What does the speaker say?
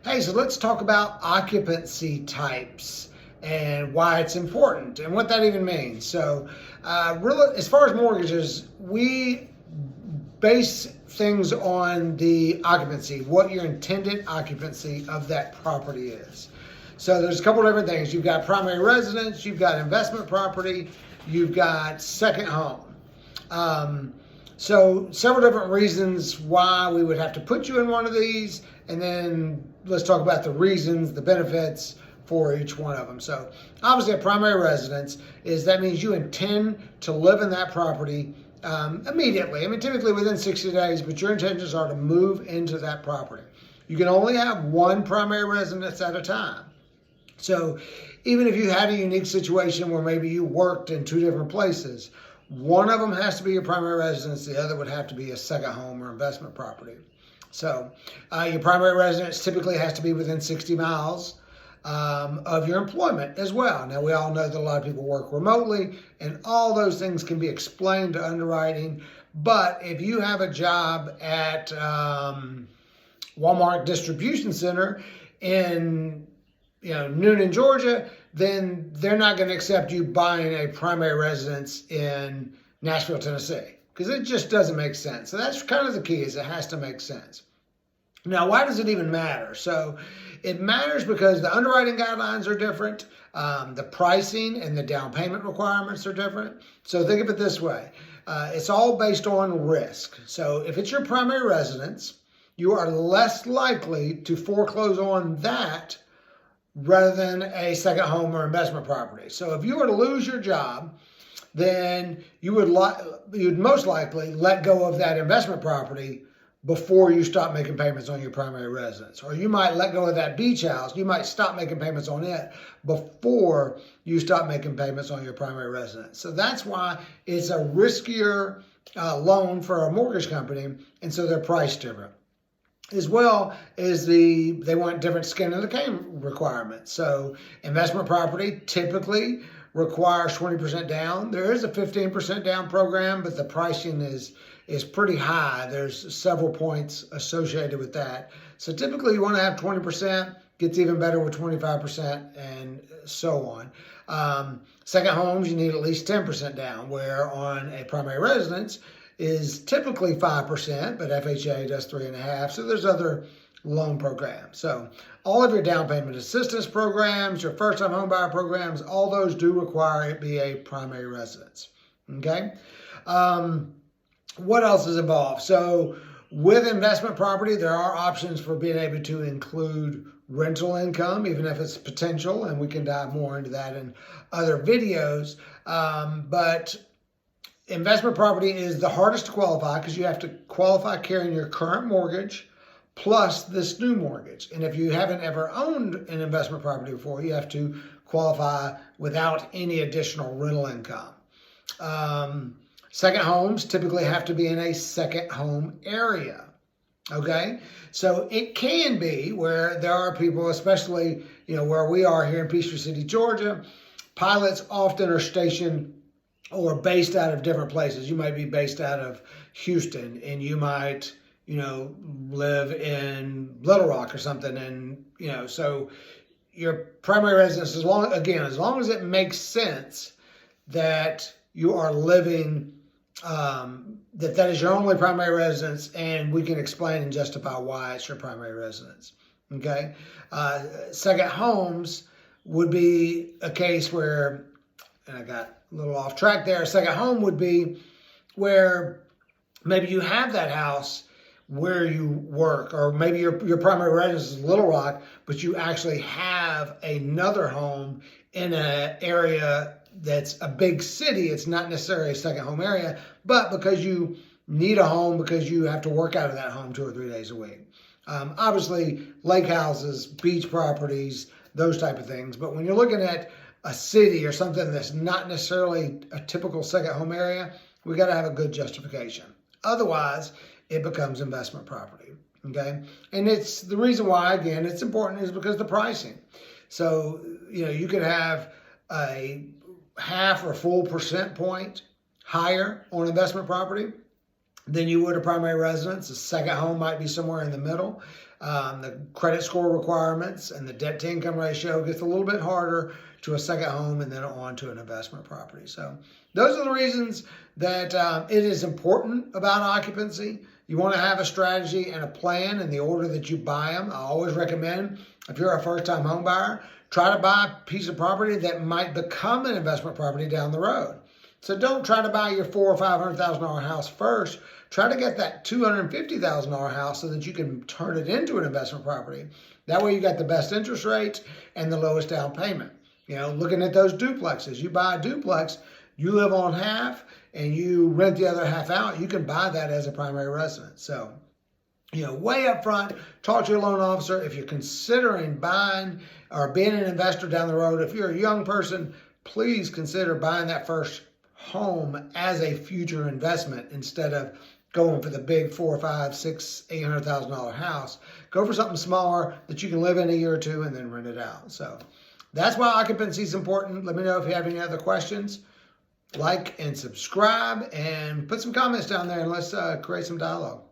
Hey, so let's talk about occupancy types and why it's important and what that even means. So, really, as far as mortgages, we base things on the occupancy, what your intended occupancy of that property is. So there's a couple of different things. You've got primary residence, you've got investment property, you've got second home. So several different reasons why we would have to put you in one of these, and then let's talk about the reasons, the benefits for each one of them. So obviously a primary residence that means you intend to live in that property immediately. I mean, typically within 60 days, but your intentions are to move into that property. You can only have one primary residence at a time. So even if you had a unique situation where maybe you worked in two different places, one of them has to be your primary residence, the other would have to be a second home or investment property. So your primary residence typically has to be within 60 miles of your employment as well. Now, we all know that a lot of people work remotely, and all those things can be explained to underwriting. But if you have a job at Walmart Distribution Center in Noonan, Georgia, then they're not going to accept you buying a primary residence in Nashville, Tennessee, because it just doesn't make sense. So that's kind of the key, is it has to make sense. Now, why does it even matter? So it matters because the underwriting guidelines are different. The pricing and the down payment requirements are different. So think of it this way. It's all based on risk. So if it's your primary residence, you are less likely to foreclose on that rather than a second home or investment property. So if you were to lose your job, then you'd most likely let go of that investment property before you stop making payments on your primary residence. Or you might let go of that beach house. You might stop making payments on it before you stop making payments on your primary residence. So that's why it's a riskier loan for a mortgage company, and so they're priced different. As well as they want different skin in the game requirements. So investment property typically requires 20% down. There is a 15% down program, but the pricing is pretty high. There's several points associated with that. So typically you want to have 20%, gets even better with 25% and so on. Second homes, you need at least 10% down, where on a primary residence is typically 5%, but FHA does 3.5%. So there's other loan programs. So all of your down payment assistance programs, your first-time home buyer programs, all those do require it be a primary residence. Okay. What else is involved? So with investment property, there are options for being able to include rental income, even if it's potential, and we can dive more into that in other videos. But investment property is the hardest to qualify because you have to qualify carrying your current mortgage plus this new mortgage. And if you haven't ever owned an investment property before, you have to qualify without any additional rental income. Second homes typically have to be in a second home area. Okay, so it can be where there are people, especially where we are here in Peachtree City, Georgia, pilots often are stationed or based out of different places. You might be based out of Houston, and you might, live in Little Rock or something. And, so your primary residence, as long as it makes sense that you are living, that is your only primary residence, and we can explain and justify why it's your primary residence. Okay. Second homes would be a case where, and I got a little off track there. A second home would be where maybe you have that house where you work, or maybe your primary residence is Little Rock, but you actually have another home in an area that's a big city. It's not necessarily a second home area, but because you need a home because you have to work out of that home 2 or 3 days a week. Obviously, lake houses, beach properties, those type of things. But when you're looking at a city or something that's not necessarily a typical second home area, we got to have a good justification. Otherwise, it becomes investment property. Okay. And it's the reason why, again, it's important is because the pricing. So, you could have a half or full percent point higher on investment property than you would a primary residence. A second home might be somewhere in the middle. The credit score requirements and the debt to income ratio gets a little bit harder to a second home and then on to an investment property. So those are the reasons that it is important about occupancy. You want to have a strategy and a plan in the order that you buy them. I always recommend, if you're a first-time home buyer, try to buy a piece of property that might become an investment property down the road. So don't try to buy your $400,000 or $500,000 house first. Try to get that $250,000 house so that you can turn it into an investment property. That way you got the best interest rates and the lowest down payment. You know, looking at those duplexes, you buy a duplex, you live on half and you rent the other half out, you can buy that as a primary residence. So, you know, way up front, talk to your loan officer. If you're considering buying or being an investor down the road, if you're a young person, please consider buying that first home as a future investment instead of going for the big $400,000, $500,000, $600,000, $800,000 house. Go for something smaller that you can live in a year or two and then rent it out. So that's why occupancy is important. Let me know if you have any other questions. Like and subscribe and put some comments down there and let's create some dialogue.